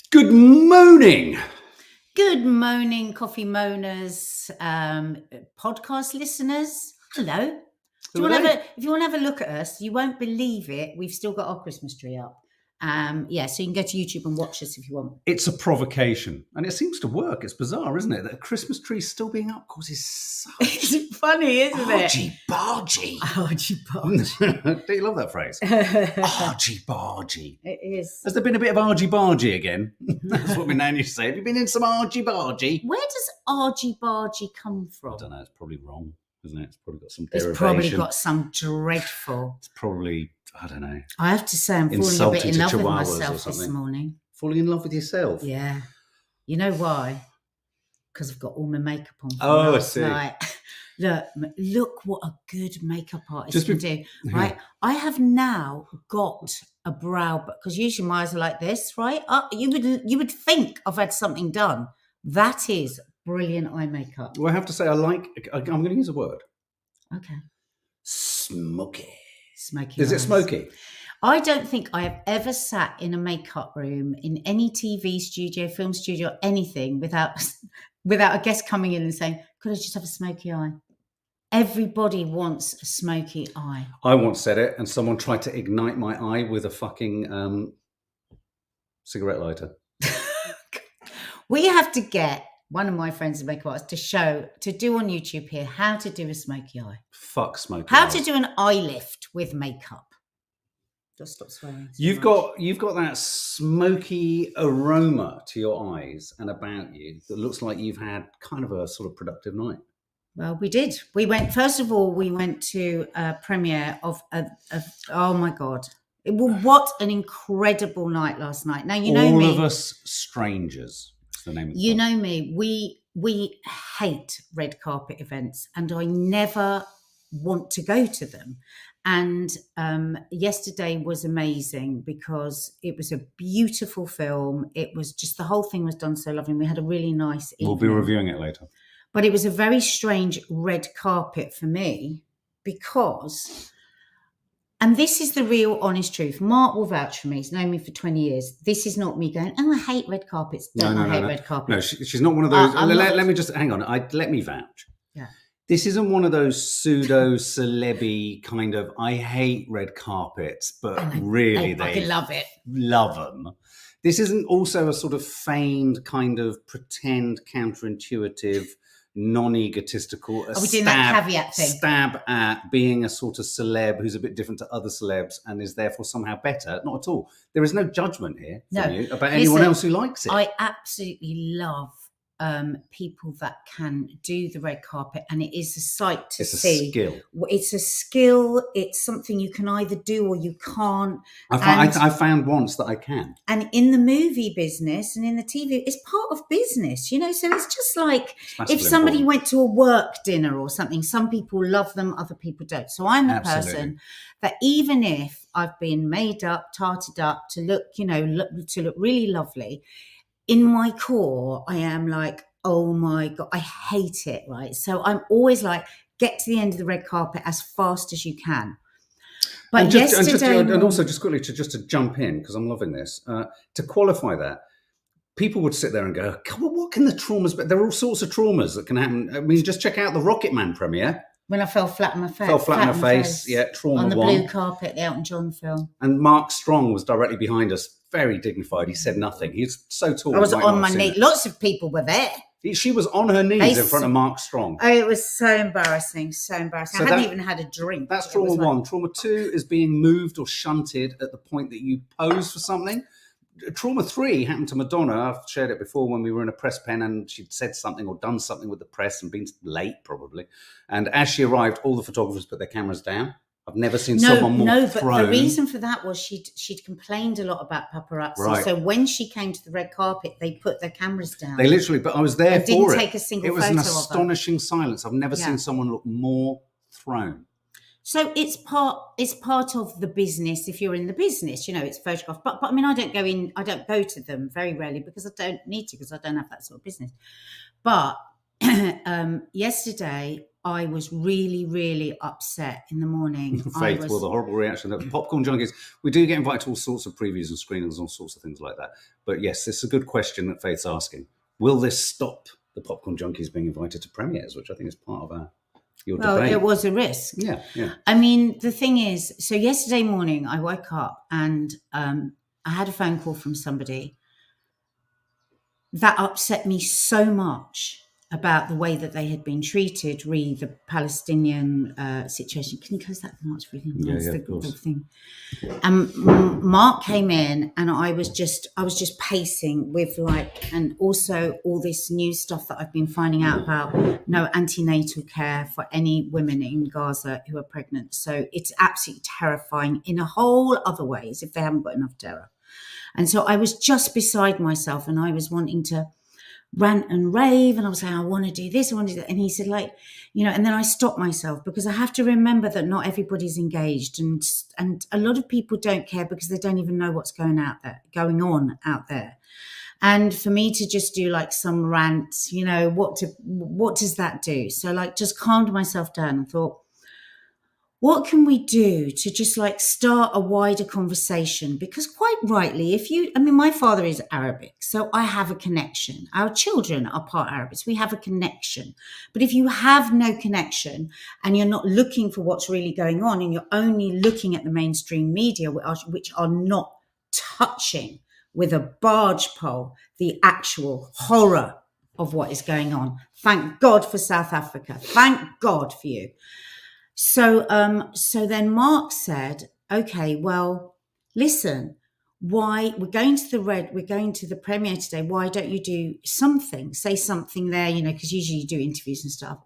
Good morning. Good morning, coffee moaners, podcast listeners. Hello. If you want to have a look at us, you won't believe it. We've still got our Christmas tree up. So you can go to YouTube and watch us if you want. It's a provocation, and it seems to work. It's bizarre, isn't it? That a Christmas tree still being up causes such It's funny, isn't it? argy-bargy. Argy-bargy. Do you love that phrase? Argy-bargy. It is. Has there been a bit of argy-bargy again? That's what we now used to say. Have you been in some argy-bargy? Where does argy-bargy come from? I don't know. It's probably wrong, isn't it? It's probably got some derivation. It's probably got some dreadful. It's probably, I don't know. I have to say, I'm falling a bit in love with myself this morning. Falling in love with yourself? Yeah. You know why? Because I've got all my makeup on from last night. Look what a good makeup artist can do. Right? I have now got a brow, because usually my eyes are like this, right? You would think I've had something done. That is brilliant eye makeup. Well, I have to say, I'm going to use a word. Okay. Smoky. Smoky. Is it smoky? I don't think I have ever sat in a makeup room in any TV studio, film studio, anything without a guest coming in and saying, could I just have a smoky eye? Everybody wants a smoky eye. I once said it, and someone tried to ignite my eye with a fucking cigarette lighter. We have to get one of my friends, a makeup artist, to do on YouTube here how to do a smoky eye. Fuck smoky How eyes. to do an eye lift with makeup. Just stop swearing. You've got that smoky aroma to your eyes and about you that looks like you've had kind of a sort of productive night. Well, we did. We went to a premiere of oh my God. What an incredible night last night. Now, you know me. All of Us Strangers is the name of the You film. know me. We hate red carpet events, and I never want to go to them. And yesterday was amazing because it was a beautiful film. It was just, the whole thing was done so lovely. We had a really nice evening. We'll be reviewing it later. But it was a very strange red carpet for me because, and this is the real honest truth, Mark will vouch for me. He's known me for 20 years. This is not me going, I hate red carpets. I hate red carpets. No, she's not one of those. Let me just, hang on. Let me vouch. Yeah. This isn't one of those pseudo-celeb-y kind of, I hate red carpets, but really they love it. Love them. This isn't also a sort of feigned kind of pretend counterintuitive, non-egotistical stab at being a sort of celeb who's a bit different to other celebs and is therefore somehow better. Not at all. There is no judgment here from you about anyone else who likes it. I absolutely love people that can do the red carpet, and it is a sight to see. It's a skill. It's something you can either do or you can't. I found once that I can. And in the movie business and in the TV, it's part of business, you know. So it's just like if somebody went to a work dinner or something. Some people love them, other people don't. So I'm the person that even if I've been made up, tarted up to look, to look really lovely, in my core, I am like, oh my God, I hate it, right? So I'm always like, get to the end of the red carpet as fast as you can. But also just quickly to jump in, because I'm loving this, to qualify that, people would sit there and go, what can the traumas be? There are all sorts of traumas that can happen. I mean, just check out the Rocketman premiere. When I fell flat on my face. Trauma on the blue carpet, the Elton John film. And Mark Strong was directly behind us, very dignified. He said nothing. He's so tall. I was on my knee. Lots of people were there. She was on her knees in front of Mark Strong. Oh, it was so embarrassing, so embarrassing. So I hadn't even had a drink. That's trauma one. Trauma two is being moved or shunted at the point that you pose for something. Trauma 3 happened to Madonna. I've shared it before when we were in a press pen and she'd said something or done something with the press and been late probably. And as she arrived, all the photographers put their cameras down. I've never seen someone more thrown. But the reason for that was she'd complained a lot about paparazzi. Right. So when she came to the red carpet, they put their cameras down. They literally, but I was there for it. Didn't take a single photo of her. It was an astonishing silence. I've never seen someone look more thrown. So it's part of the business. If you're in the business, it's photographed. But I mean, I don't go to them very rarely because I don't need to, because I don't have that sort of business. But yesterday I was really, really upset in the morning. Faith, well, the horrible reaction. The popcorn junkies, we do get invited to all sorts of previews and screenings, all sorts of things like that. But yes, it's a good question that Faith's asking. Will this stop the popcorn junkies being invited to premieres, which I think is part of your debate? It was a risk. Yeah. I mean, the thing is, so yesterday morning I woke up and I had a phone call from somebody that upset me so much about the way that they had been treated, the Palestinian situation. Can you close that? That's really nice. Yeah, the thing. And Mark came in, and I was just pacing with and also all this new stuff that I've been finding out about no antenatal care for any women in Gaza who are pregnant. So it's absolutely terrifying in a whole other ways if they haven't got enough terror. And so I was just beside myself, and I was wanting to rant and rave, and I was saying, I want to do this, I want to do that. And he said, and then I stopped myself, because I have to remember that not everybody's engaged, and a lot of people don't care because they don't even know what's going on out there. And for me to just do some rant, what does that do? So just calmed myself down and thought, what can we do to just start a wider conversation? Because quite rightly, my father is Arabic, so I have a connection. Our children are part Arabic. We have a connection. But if you have no connection and you're not looking for what's really going on, and you're only looking at the mainstream media, which are not touching with a barge pole the actual horror of what is going on. Thank God for South Africa. Thank God for you. So then Mark said, okay, well, listen, why we're going to the premiere today. Why don't you do something, say something there, because usually you do interviews and stuff.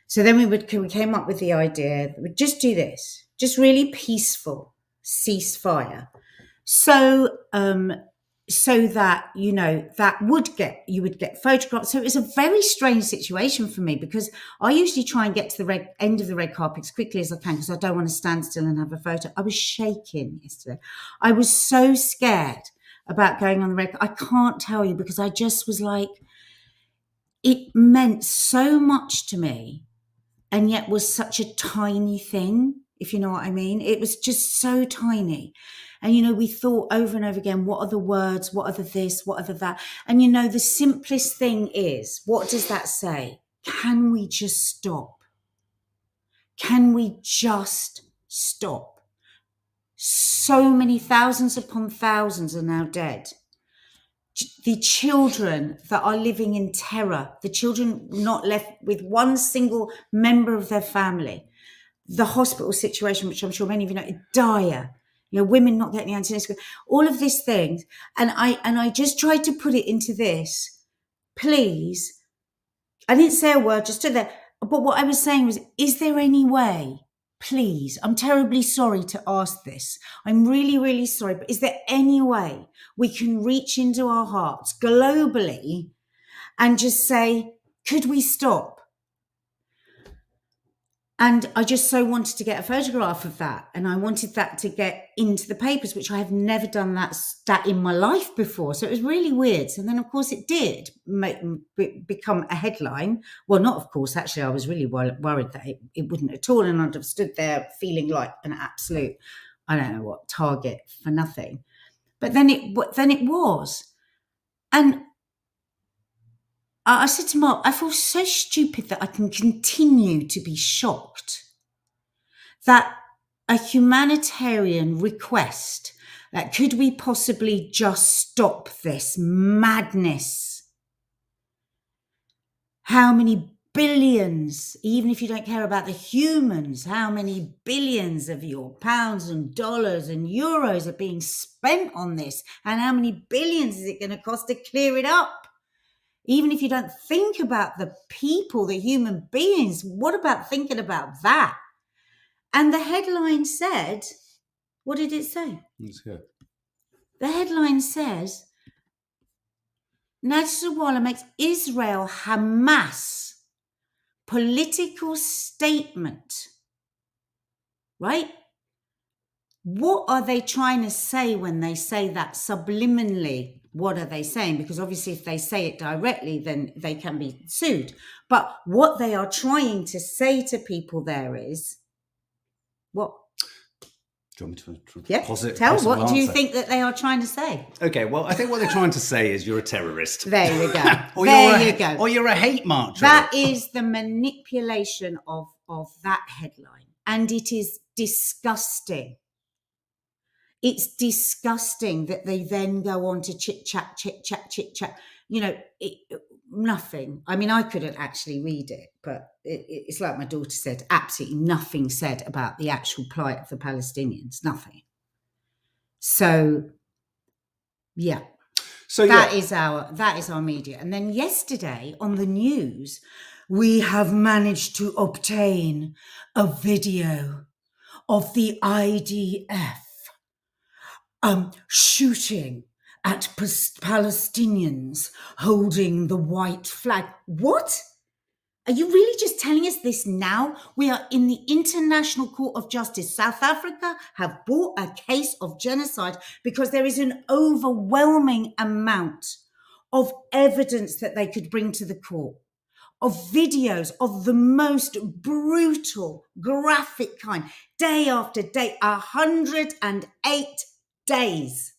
So then we came up with the idea that we'd just do this, just really peaceful ceasefire. So that, you would get photographs. So it was a very strange situation for me, because I usually try and get to the end of the red carpet as quickly as I can, because I don't want to stand still and have a photo. I was shaking yesterday. I was so scared about going on the red. I can't tell you, because I just was it meant so much to me, and yet was such a tiny thing, if you know what I mean. It was just so tiny. And, we thought over and over again, what are the words? What are the this? What are the that? And, the simplest thing is, what does that say? Can we just stop? Can we just stop? So many thousands upon thousands are now dead. The children that are living in terror, the children not left with one single member of their family, the hospital situation, which I'm sure many of you know, is dire. Women not getting the antenatal, all of these things. And I just tried to put it into this. Please, I didn't say a word, just stood there. But what I was saying was, is there any way, please, I'm terribly sorry to ask this. I'm really, really sorry. But is there any way we can reach into our hearts globally and just say, could we stop? And I just so wanted to get a photograph of that. And I wanted that to get into the papers, which I have never done that in my life before. So it was really weird. So then, of course, it did become a headline. Well, not of course. Actually, I was really worried that it wouldn't at all. And I'd have stood there feeling like an absolute, I don't know what, target for nothing. But then it was. And I said to Mark, I feel so stupid that I can continue to be shocked that a humanitarian request that could we possibly just stop this madness? How many billions, even if you don't care about the humans, how many billions of your pounds and dollars and euros are being spent on this? And how many billions is it going to cost to clear it up? Even if you don't think about the people, the human beings, what about thinking about that? And the headline said, what did it say? The headline says, Nadia Sawalha makes Israel Hamas political statement, right? what are they trying to say when they say that subliminally? What are they saying? Because obviously if they say it directly, then they can be sued. But what they are trying to say to people there is, what? Do you want me to yeah. posit? Tell what do you think that they are trying to say? Okay, well, I think what they're trying to say is you're a terrorist. There you go. Or there you go. Or you're a hate marcher. That is the manipulation of that headline. And it is disgusting. It's disgusting that they then go on to chit chat. You know, nothing. I mean, I couldn't actually read it, but it's like my daughter said, absolutely nothing said about the actual plight of the Palestinians. Nothing. So, yeah. So that is our media. And then yesterday on the news, we have managed to obtain a video of the IDF shooting at Palestinians holding the white flag. What? Are you really just telling us this now? We are in the International Court of Justice. South Africa have brought a case of genocide because there is an overwhelming amount of evidence that they could bring to the court, of videos of the most brutal, graphic kind, day after day, 108 days.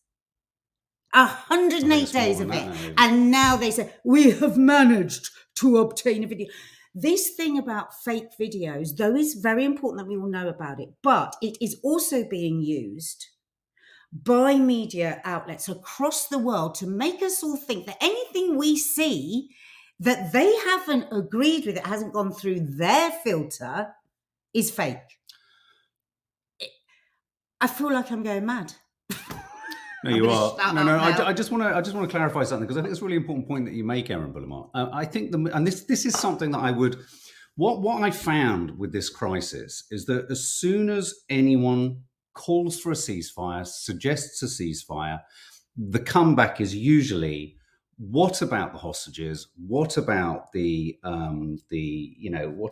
108 days of it. And now they say, we have managed to obtain a video. This thing about fake videos, though, is very important that we all know about it, but it is also being used by media outlets across the world to make us all think that anything we see that they haven't agreed with, it hasn't gone through their filter, is fake. I feel like I'm going mad. No, you are. No. I just want to clarify something, because I think it's a really important point that you make, Erin Bullimar. I think this is something that I would. What I found with this crisis is that as soon as anyone calls for a ceasefire, suggests a ceasefire, the comeback is usually, what about the hostages? What about what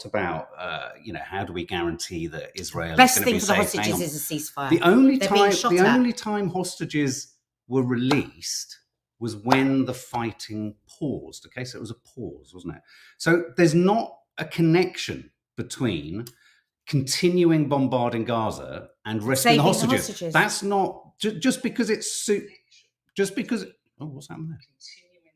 about how do we guarantee that Israel best is thing be for safe? the hostages is a ceasefire. The only time hostages were released was when the fighting paused. Okay, so it was a pause, wasn't it? So there's not a connection between continuing bombarding Gaza and rescuing the hostages. That's not just because it's just because. Oh, what's happening there?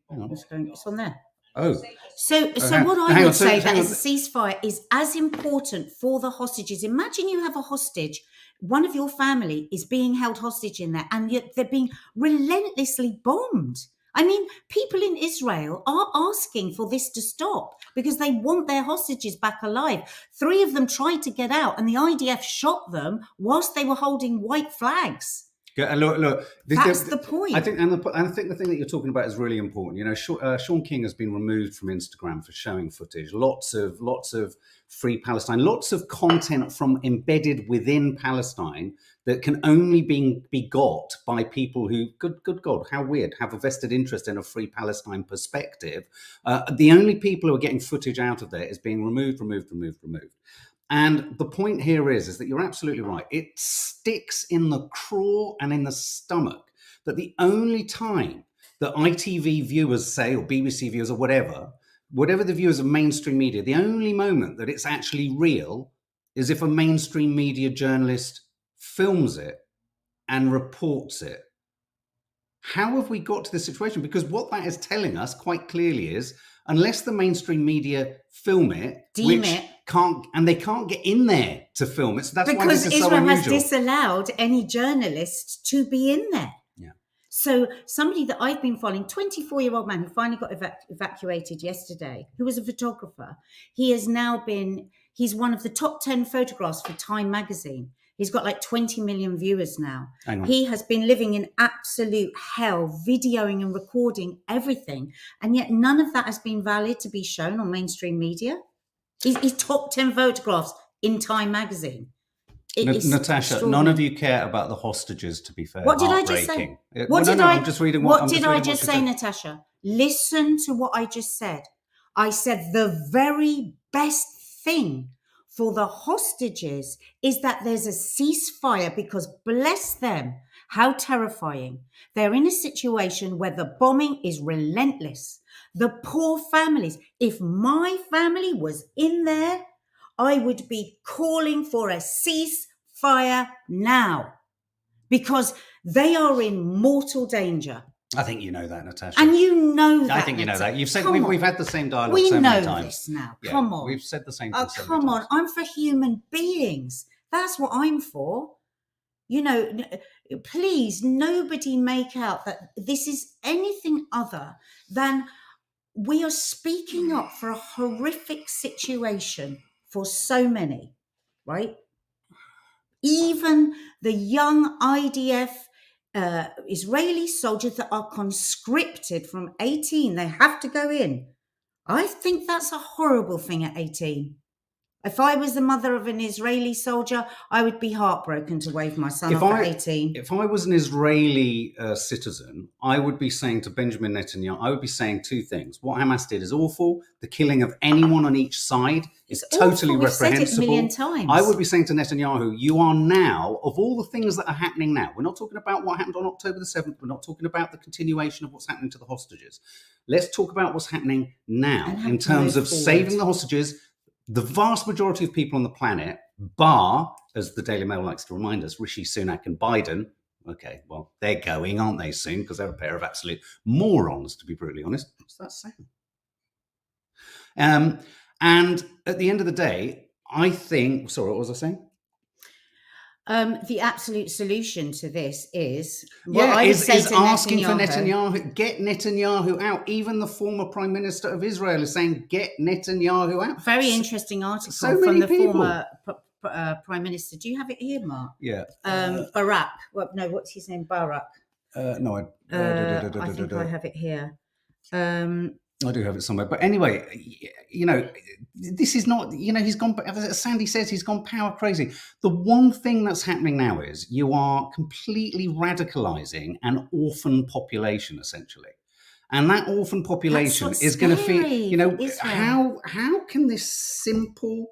Hang on. It's on there. Oh. So what I would say that as a ceasefire is as important for the hostages. Imagine you have a hostage, one of your family is being held hostage in there, and yet they're being relentlessly bombed. I mean, people in Israel are asking for this to stop because they want their hostages back alive. 3 of them tried to get out, and the IDF shot them whilst they were holding white flags. Look. That's the point. I think the thing that you're talking about is really important. You know, Sean King has been removed from Instagram for showing footage. Lots of free Palestine, lots of content from embedded within Palestine that can only be got by people who, good God, how weird, have a vested interest in a free Palestine perspective. The only people who are getting footage out of there is being removed. And the point here is that you're absolutely right. It sticks in the craw and in the stomach that the only time that ITV viewers say, or BBC viewers, or whatever the viewers of mainstream media, the only moment that it's actually real is if a mainstream media journalist films it and reports it. How have we got to this situation? Because what that is telling us quite clearly is, unless the mainstream media film it, they can't get in there to film it. So that's why this is so unusual. Because Israel has disallowed any journalist to be in there. Yeah. So somebody that I've been following, 24-year-old man who finally got evacuated yesterday, who was a photographer, he's one of the top 10 photographs for Time magazine. He's got like 20 million viewers now. He has been living in absolute hell, videoing and recording everything. And yet none of that has been valid to be shown on mainstream media. He's top 10 photographs in Time magazine. Natasha, none of you care about the hostages, to be fair. What did I just say? I'm just reading what did I just say, Natasha? Listen to what I just said. I said the very best thing for the hostages is that there's a ceasefire, because bless them, how terrifying. They're in a situation where the bombing is relentless. The poor families, if my family was in there, I would be calling for a ceasefire now, because they are in mortal danger. I think you know that, Natasha. And you know that. I think you know that. You've said we've had the same dialogue so many times. We know this now. Yeah, come on. We've said the same thing. Come on. I'm for human beings. That's what I'm for. You know, please, nobody make out that this is anything other than we are speaking up for a horrific situation for so many, right? Even the young IDF Israeli soldiers that are conscripted from 18, they have to go in. I think that's a horrible thing at 18. If I was the mother of an Israeli soldier, I would be heartbroken to wave my son off at 18. If I was an Israeli citizen, I would be saying to Benjamin Netanyahu, I would be saying two things. What Hamas did is awful. The killing of anyone on each side is totally reprehensible. We've said it a million times. I would be saying to Netanyahu, you are now, of all the things that are happening now, we're not talking about what happened on October the 7th. We're not talking about the continuation of what's happening to the hostages. Let's talk about what's happening now in terms of saving the hostages. The vast majority of people on the planet, bar, as the Daily Mail likes to remind us, Rishi Sunak and Biden, okay, well, they're going, aren't they, soon, because they're a pair of absolute morons, to be brutally honest. What's that saying? And at the end of the day, I think, sorry, what was I saying? The absolute solution to this is asking for Netanyahu, get Netanyahu out. Even the former Prime Minister of Israel is saying, get Netanyahu out. Very interesting article from the former Prime Minister. Do you have it here, Mark? Yeah. Barak. Well, no, what's his name? Barak. No, I think I have it here. I do have it somewhere. But anyway, you know, this is not, you know, he's gone, as Sandy says, he's gone power crazy. The one thing that's happening now is you are completely radicalizing an orphan population, essentially. And that orphan population is going to feel, you know, how can this simple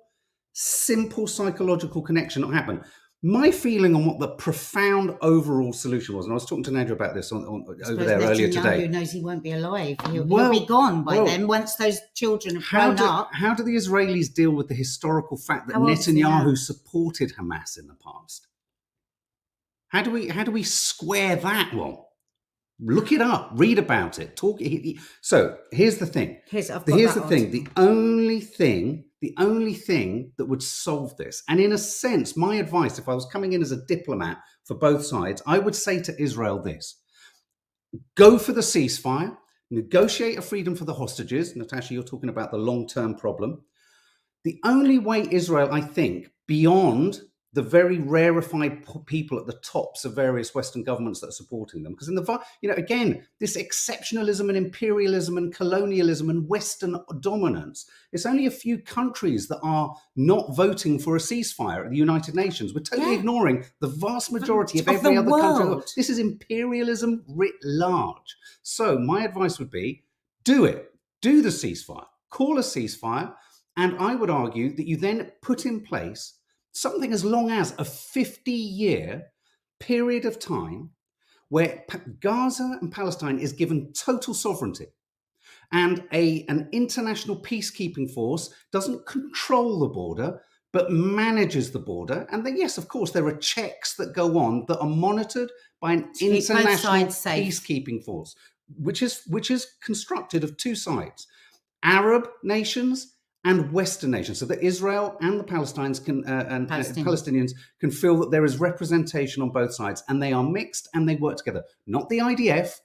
psychological connection not happen? My feeling on what the profound overall solution was, and I was talking to Nadia about this over there earlier today. Who knows he won't be alive? He'll be gone by then once those children have grown up. How do the Israelis deal with the historical fact that Netanyahu supported Hamas in the past? How do we square that one? Look it up, read about it, talk. So here's the thing. The only thing that would solve this, and in a sense, my advice, if I was coming in as a diplomat for both sides, I would say to Israel this: go for the ceasefire, negotiate a freedom for the hostages. Natasha, you're talking about the long-term problem. The only way Israel, I think, beyond the very rarefied people at the tops of various Western governments that are supporting them. Because again, this exceptionalism and imperialism and colonialism and Western dominance, it's only a few countries that are not voting for a ceasefire at the United Nations. We're totally ignoring the vast majority of every other country. This is imperialism writ large. So my advice would be, do it. Do the ceasefire. Call a ceasefire. And I would argue that you then put in place something as long as a 50-year period of time where Gaza and Palestine is given total sovereignty, and an international peacekeeping force doesn't control the border but manages the border. And then, yes, of course, there are checks that go on that are monitored by an international peacekeeping force, which is constructed of two sides: Arab nations and Western nations, so that Israel and the Palestinians can feel that there is representation on both sides, and they are mixed and they work together. Not the IDF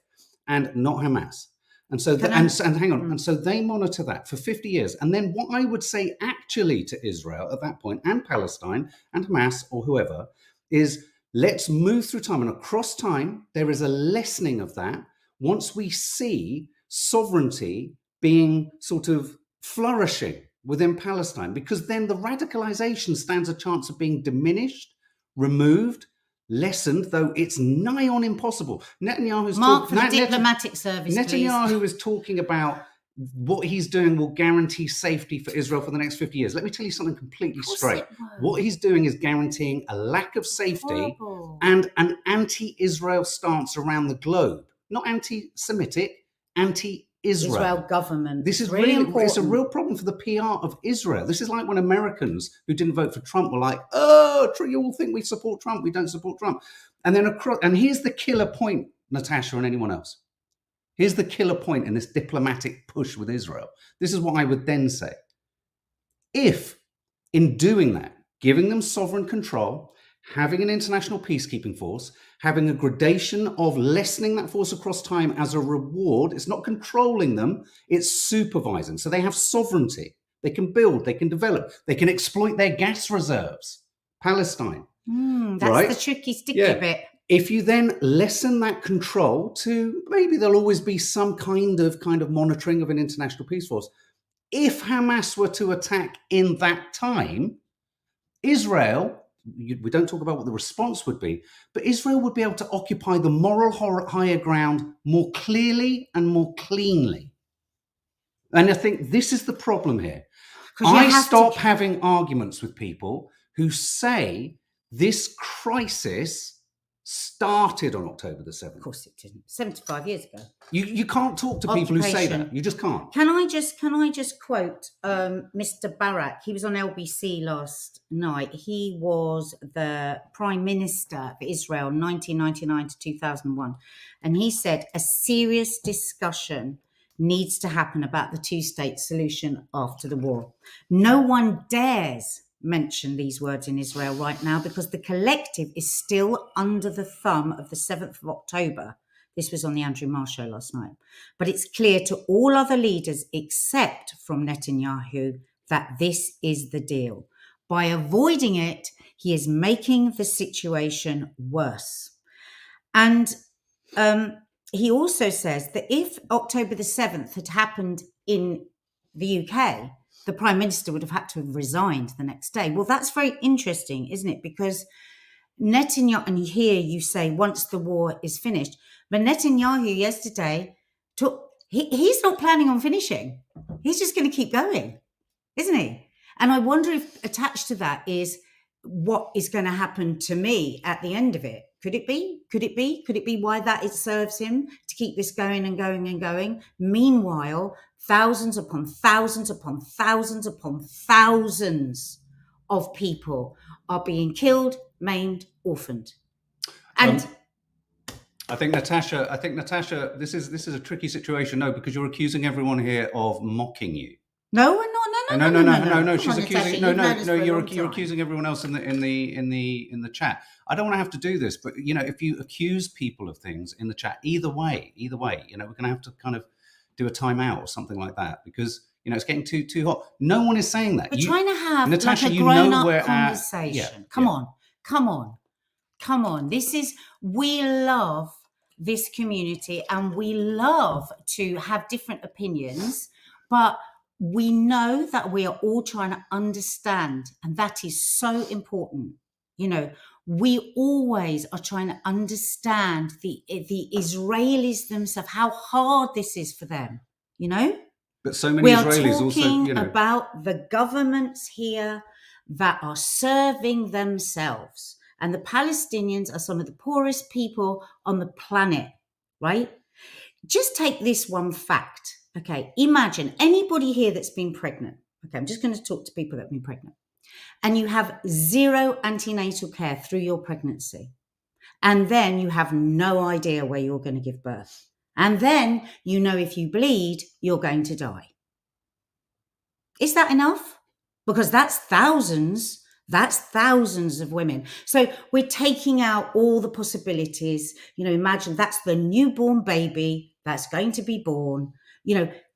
and not Hamas. And so, and so they monitor that for 50 years. And then what I would say actually to Israel at that point, and Palestine and Hamas or whoever, is let's move through time. And across time, there is a lessening of that once we see sovereignty being sort of flourishing within Palestine, because then the radicalization stands a chance of being diminished, removed, lessened, though it's nigh on impossible. Netanyahu is talking about what he's doing will guarantee safety for Israel for the next 50 years. Let me tell you something completely straight. What he's doing is guaranteeing a lack of safety and an anti-Israel stance around the globe. Not anti-Semitic, anti-Israel government. This is really important. It's a real problem for the PR of Israel. This is like when Americans who didn't vote for Trump were like, "Oh, you all think we support Trump. We don't support Trump." And then and here's the killer point, Natasha and anyone else. Here's the killer point in this diplomatic push with Israel. This is what I would then say. If, in doing that, giving them sovereign control, having an international peacekeeping force, having a gradation of lessening that force across time as a reward, it's not controlling them, it's supervising. So they have sovereignty. They can build, they can develop, they can exploit their gas reserves. Palestine. That's the tricky, sticky bit. If you then lessen that control to maybe there'll always be some kind of monitoring of an international peace force. If Hamas were to attack in that time, Israel, we don't talk about what the response would be, but Israel would be able to occupy the moral higher ground more clearly and more cleanly. And I think this is the problem here. I stop having arguments with people who say this crisis started on October the 7th. Of course it didn't. 75 years ago. You can't talk to people who say that. You just can't. Can I just quote Mr. Barak? He was on LBC last night. He was the Prime Minister of Israel 1999 to 2001. And he said a serious discussion needs to happen about the two-state solution after the war. No one dares mention these words in Israel right now because the collective is still under the thumb of the 7th of October. This was on the Andrew Marr show last night. But it's clear to all other leaders except from Netanyahu that this is the deal. By avoiding it, he is making the situation worse. And he also says that if October the 7th had happened in the UK, the Prime Minister would have had to have resigned the next day. Well, that's very interesting, isn't it? Because Netanyahu, and here you say once the war is finished, but Netanyahu yesterday he's not planning on finishing. He's just going to keep going, isn't he? And I wonder if attached to that is what is going to happen to me at the end of it. Could it be? Could it be? Could it be why that it serves him to keep this going and going and going? Meanwhile, thousands upon thousands upon thousands upon thousands of people are being killed, maimed, orphaned. And I think Natasha, this is a tricky situation. No, because you're accusing everyone here of mocking you. No, we're not. No. She's accusing. You're accusing everyone else in the chat. I don't want to have to do this, but if you accuse people of things in the chat, either way, we're going to have to kind of do a timeout or something like that because it's getting too hot. No one is saying that. We're trying to have Natasha, like a grown-up conversation. Come on. We love this community and we love to have different opinions, but we know that we are all trying to understand, and that is so important. We always are trying to understand the Israelis themselves, how hard this is for them, But so many Israelis also, talking about the governments here that are serving themselves. And the Palestinians are some of the poorest people on the planet, right? Just take this one fact. Okay, imagine anybody here that's been pregnant. Okay, I'm just going to talk to people that have been pregnant. And you have zero antenatal care through your pregnancy. And then you have no idea where you're going to give birth. And then if you bleed, you're going to die. Is that enough? Because that's thousands of women. So we're taking out all the possibilities. Imagine that's the newborn baby that's going to be born.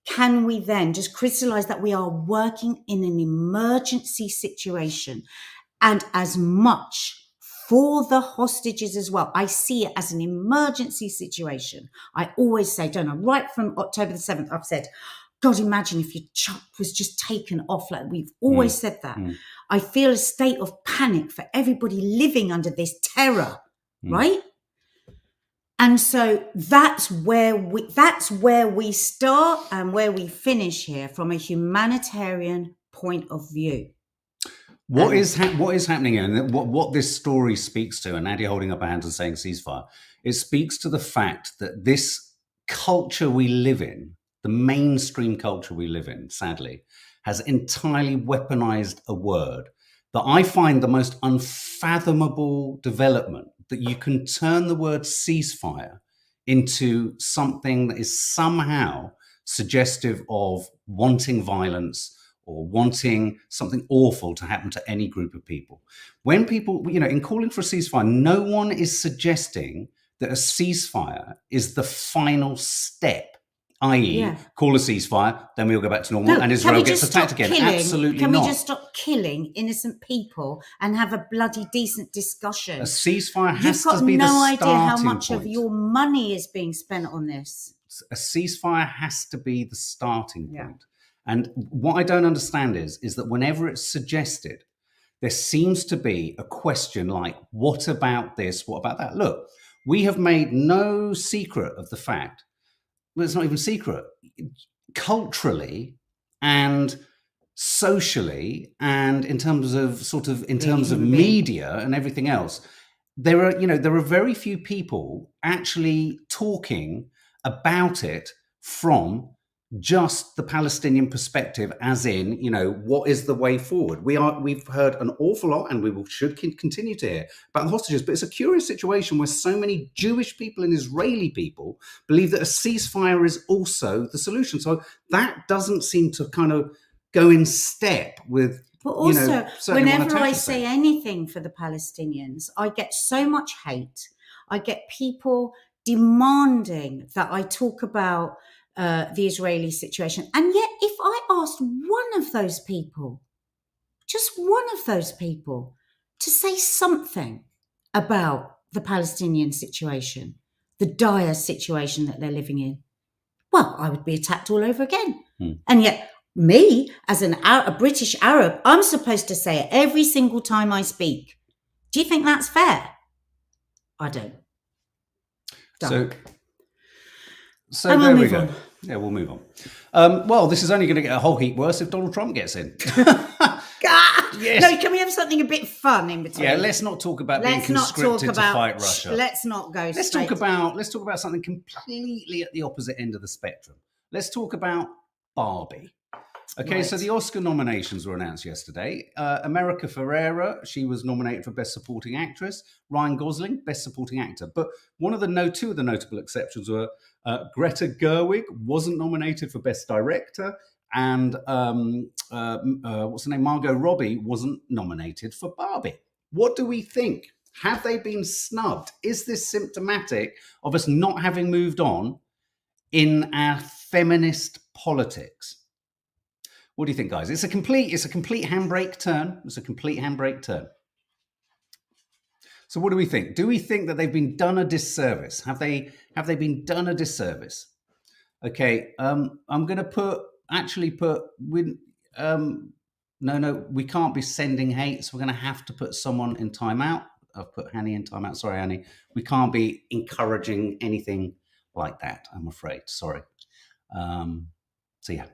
Can we then just crystallize that we are working in an emergency situation and as much for the hostages as well? I see it as an emergency situation. I always say, don't I? Right from October the 7th, I've said, God, imagine if your child was just taken off. Like we've always said that. I feel a state of panic for everybody living under this terror, right? And so that's where we start and where we finish here from a humanitarian point of view. What is happening here, and what this story speaks to, and Nadia holding up her hands and saying ceasefire, it speaks to the fact that this culture we live in, the mainstream culture we live in, sadly, has entirely weaponized a word that I find the most unfathomable development, that you can turn the word ceasefire into something that is somehow suggestive of wanting violence or wanting something awful to happen to any group of people. When people, in calling for a ceasefire, no one is suggesting that a ceasefire is the final step, i.e. call a ceasefire, then we'll go back to normal and Israel gets attacked again. Absolutely not. Can we just stop killing innocent people and have a bloody decent discussion? A ceasefire has to be the starting point. You've got no idea how much of your money is being spent on this. A ceasefire has to be the starting point. Yeah. And what I don't understand is that whenever it's suggested, there seems to be a question like, what about this? What about that? Look, we have made no secret of the fact, well, it's not even secret, culturally and socially and in terms of media and everything else, there are very few people actually talking about it from just the Palestinian perspective, as in, what is the way forward? We've heard an awful lot, and we should continue to hear about the hostages, but it's a curious situation where so many Jewish people and Israeli people believe that a ceasefire is also the solution. So that doesn't seem to kind of go in step with. But also, whenever I say anything for the Palestinians, I get so much hate. I get people demanding that I talk about the Israeli situation. And yet, if I asked one of those people, just one of those people, to say something about the Palestinian situation, the dire situation that they're living in, well, I would be attacked all over again. And yet, me, as a British Arab, I'm supposed to say it every single time I speak. Do you think that's fair? I don't. So there we go. Yeah, we'll move on. Well, this is only going to get a whole heap worse if Donald Trump gets in. Yes. No, can we have something a bit fun in between? Yeah, let's not talk about being conscripted to fight Russia. Let's not go. Let's talk about something completely at the opposite end of the spectrum. Let's talk about Barbie. Okay, right. So the Oscar nominations were announced yesterday. America Ferrera, she was nominated for Best Supporting Actress. Ryan Gosling, Best Supporting Actor. But two of the notable exceptions were Greta Gerwig wasn't nominated for Best Director, and Margot Robbie wasn't nominated for Barbie. What do we think? Have they been snubbed? Is this symptomatic of us not having moved on in our feminist politics? What do you think, guys? It's a complete handbrake turn. It's a complete handbrake turn. So what do we think? Do we think that they've been done a disservice? Have they been done a disservice? Okay, I'm going to no, we can't be sending hate, so we're going to have to put someone in timeout. I've put Hanny in timeout. Sorry, Hanny. We can't be encouraging anything like that, I'm afraid. Sorry. So yeah.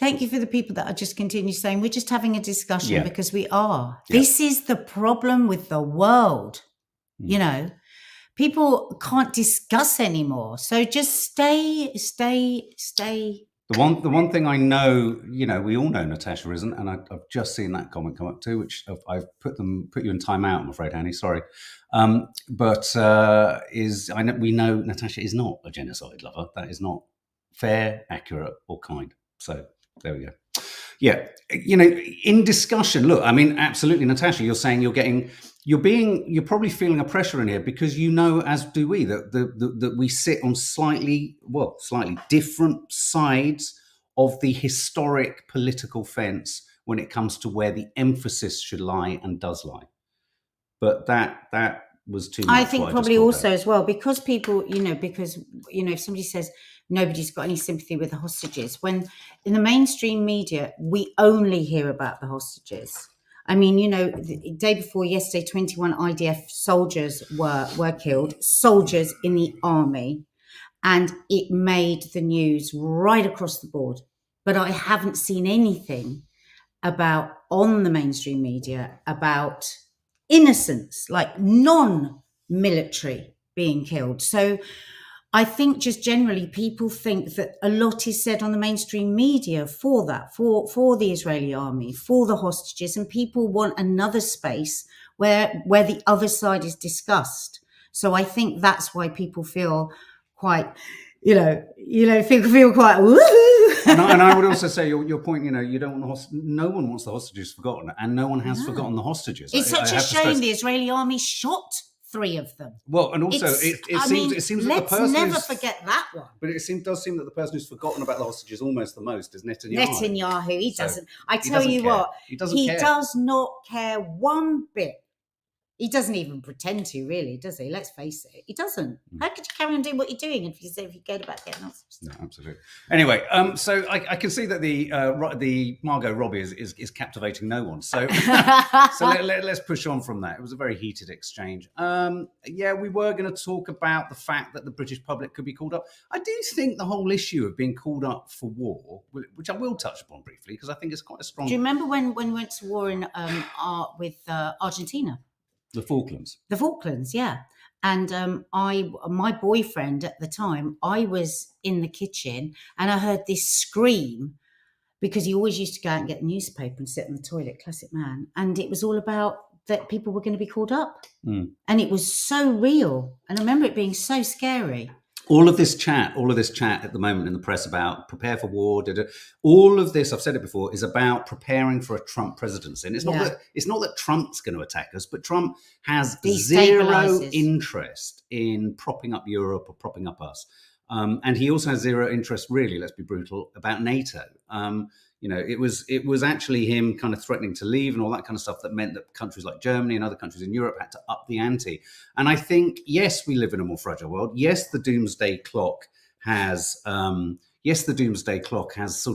Thank you for the people that are just continue saying we're just having a discussion because we are. Yeah. This is the problem with the world. People can't discuss anymore. So just stay. The one thing I know, we all know Natasha isn't, and I've just seen that comment come up too, which I've put you in timeout, I'm afraid, Hanny, sorry. We know Natasha is not a genocide lover. That is not fair, accurate, or kind. So there we go. Yeah, in discussion, look, I mean, absolutely, Natasha, you're saying you're probably feeling a pressure in here because as do we, that we sit on slightly different sides of the historic political fence when it comes to where the emphasis should lie and does lie. But that was too much. I think probably also as well, because people, if somebody says nobody's got any sympathy with the hostages, when in the mainstream media, we only hear about the hostages. I mean, the day before yesterday, 21 IDF soldiers were killed, soldiers in the army, and it made the news right across the board. But I haven't seen anything on the mainstream media about innocents, like non-military being killed. So I think just generally people think that a lot is said on the mainstream media for that, for the Israeli army, for the hostages, and people want another space where the other side is discussed. So I think that's why people feel quite, feel quite woohoo. And I would also say your point, you don't want no one wants the hostages forgotten, and no one has forgotten the hostages. It's such a shame the Israeli army shot 3 of them. Well, and also it seems that the person never forget that one. But does seem that the person who's forgotten about the hostages almost the most is Netanyahu. Netanyahu, he doesn't. I tell you what, he does not care one bit. He doesn't even pretend to, really, does he? Let's face it, he doesn't. How could you carry on doing what you're doing if you cared about getting hostages? No, absolutely. Anyway, so I can see that the Margot Robbie is captivating no one. So let's push on from that. It was a very heated exchange. We were going to talk about the fact that the British public could be called up. I do think the whole issue of being called up for war, which I will touch upon briefly, because I think it's quite a strong. Do you remember when we went to war with Argentina? The Falklands. The Falklands, yeah. And my boyfriend at the time, I was in the kitchen and I heard this scream, because he always used to go out and get the newspaper and sit on the toilet, classic man. And it was all about that people were going to be called up. And it was so real. And I remember it being so scary. All of this chat at the moment in the press about prepare for war, all of this, I've said it before, is about preparing for a Trump presidency. And it's not that Trump's going to attack us, but Trump has zero interest in propping up Europe or propping up us. And he also has zero interest, really, let's be brutal, about NATO. It was actually him kind of threatening to leave and all that kind of stuff that meant that countries like Germany and other countries in Europe had to up the ante. And I think, yes, we live in a more fragile world. Yes, the doomsday clock has sort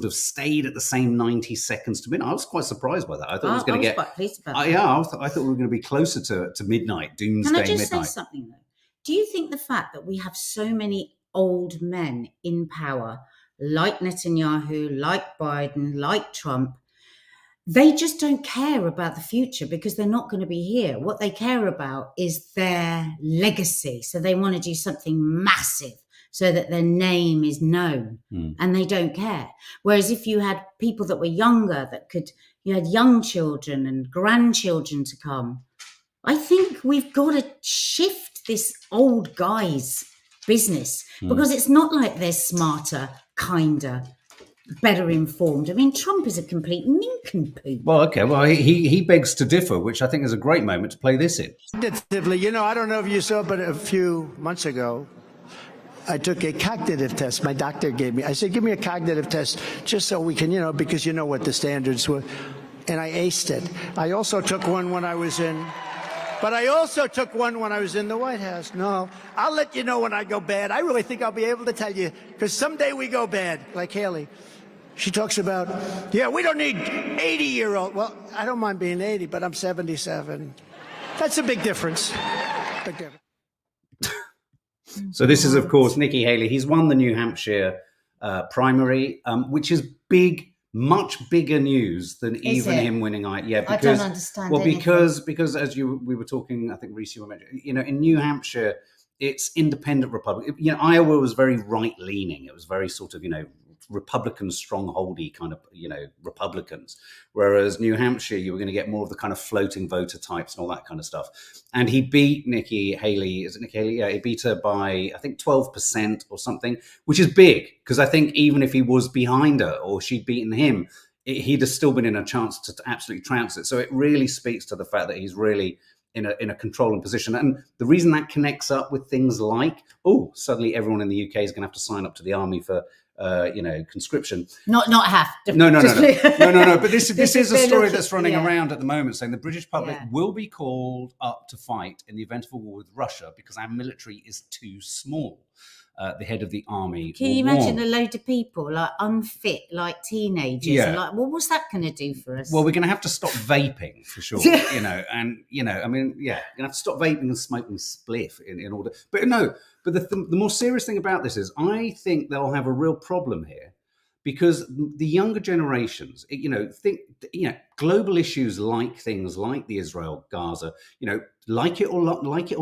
of stayed at the same 90 seconds to midnight. I was quite surprised by that. I thought it was going to get. Quite pleased about that. Yeah, I thought we were going to be closer to midnight, doomsday midnight. Can I just say something though? Do you think the fact that we have so many old men in power, like Netanyahu, like Biden, like Trump, they just don't care about the future because they're not going to be here. What they care about is their legacy. So they want to do something massive so that their name is known, and they don't care. Whereas if you had people that were younger, you had young children and grandchildren to come, I think we've got to shift this old guys business, because it's not like they're smarter, kinder, better informed. I mean, Trump is a complete nincompoop. Well, okay. Well, he begs to differ, which I think is a great moment to play this in. I don't know if you saw, but a few months ago, I took a cognitive test. My doctor gave me. I said, give me a cognitive test just so we can, because you know what the standards were. And I aced it. I also took one when I was in... But I also took one when I was in the White House. No, I'll let you know when I go bad. I really think I'll be able to tell you, because someday we go bad, like Haley. She talks about, we don't need 80-year-old. Well, I don't mind being 80, but I'm 77. That's a big difference. Big difference. So this is, of course, Nikki Haley. He's won the New Hampshire primary, which is big. Much bigger news than even him winning. I don't understand. Well, because as we were talking, I think Reese, you were mentioning, in New Hampshire, it's independent Republican. Iowa was very right leaning. It was very sort of Republican strongholdy kind of Republicans, whereas New Hampshire you were going to get more of the kind of floating voter types and all that kind of stuff. And he beat Nikki Haley. Is it Nikki Haley? Yeah, he beat her by I think 12% or something, which is big, because I think even if he was behind her or she'd beaten him, he'd have still been in a chance to absolutely trounce it. So it really speaks to the fact that he's really in a controlling position. And the reason that connects up with things like, suddenly everyone in the UK is going to have to sign up to the army for conscription. Not have to. No. But this is a story that's running around at the moment, saying the British public will be called up to fight in the event of a war with Russia because our military is too small. the head of the army. Can you imagine a load of people like unfit, like teenagers? And like, well, what's that going to do for us? Well, we're going to have to stop vaping for sure, you know, and, you know, I mean, yeah, you're going to have to stop vaping and smoking spliff in order. But no, but the more serious thing about this is I think they'll have a real problem here because the younger generations, you know, global issues like things like the Israel-Gaza, you know, like it or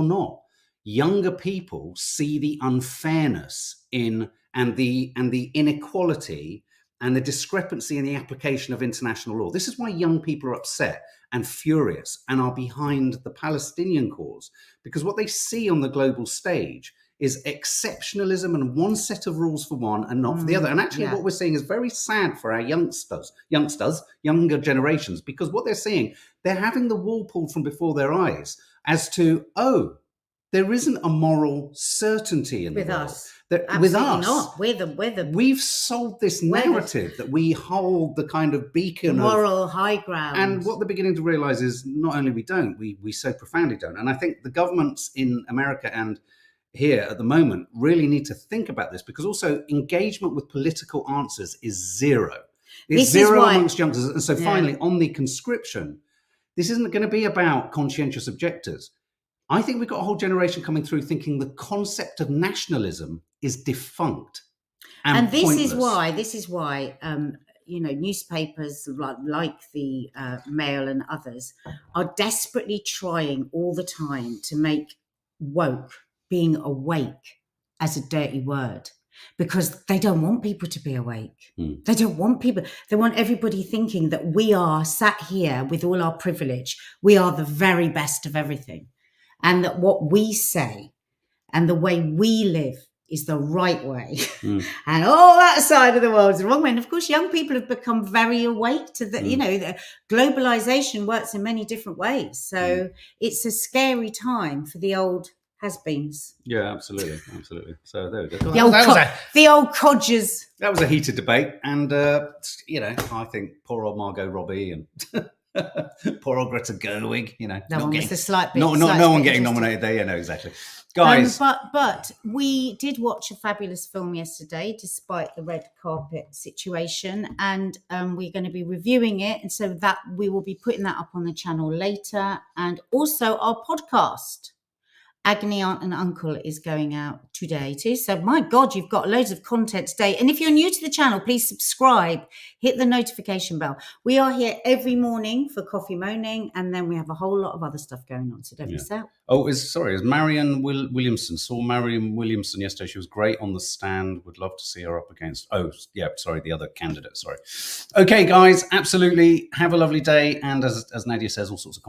not, younger people see the unfairness in and the inequality and the discrepancy in the application of international law. This is why young people are upset and furious and are behind the Palestinian cause, because what they see on the global stage is exceptionalism and one set of rules for one and not for the other. And actually what we're seeing is very sad for our younger generations, because what they're seeing, they're having the wool pulled from before their eyes as to, oh, there isn't a moral certainty in the world. With us. Not. We've sold this narrative that we hold the kind of beacon moral high ground. And what they're beginning to realize is not only we so profoundly don't. And I think the governments in America and here at the moment really need to think about this, because also engagement with political answers is zero. It's zero amongst youngsters. And so finally, on the conscription, this isn't going to be about conscientious objectors. I think we've got a whole generation coming through thinking the concept of nationalism is defunct and this is why you know, newspapers like the Mail and others are desperately trying all the time to make woke, being awake, as a dirty word, because they don't want people to be awake. They don't want people. They want everybody thinking that we are sat here with all our privilege. We are the very best of everything. And that what we say and the way we live is the right way. And all that side of the world is the wrong way. And of course, young people have become very awake to the, you know, the globalization works in many different ways. So it's a scary time for the old has-beens. Yeah, absolutely. So there we go. The old codgers. That was a heated debate. And, you know, I think poor old Margot Robbie and... poor old Greta Gerwig, you know. No one was the slight bit. No one getting nominated there. Yeah, no, exactly. Guys. But we did watch a fabulous film yesterday, despite the red carpet situation. And we're going to be reviewing it. And so that we will be putting that up on the channel later. And also our podcast, Agony Aunt and Uncle, is going out today too. So my God, you've got loads of content today. And if you're new to the channel, please subscribe, hit the notification bell. We are here every morning for Coffee Moaning, and then we have a whole lot of other stuff going on. So don't miss out. Oh, is Marianne Williamson. Saw Marianne Williamson yesterday. She was great on the stand. Would love to see her up against, the other candidate. Sorry. Okay, guys, absolutely. Have a lovely day. And as Nadia says, all sorts of content.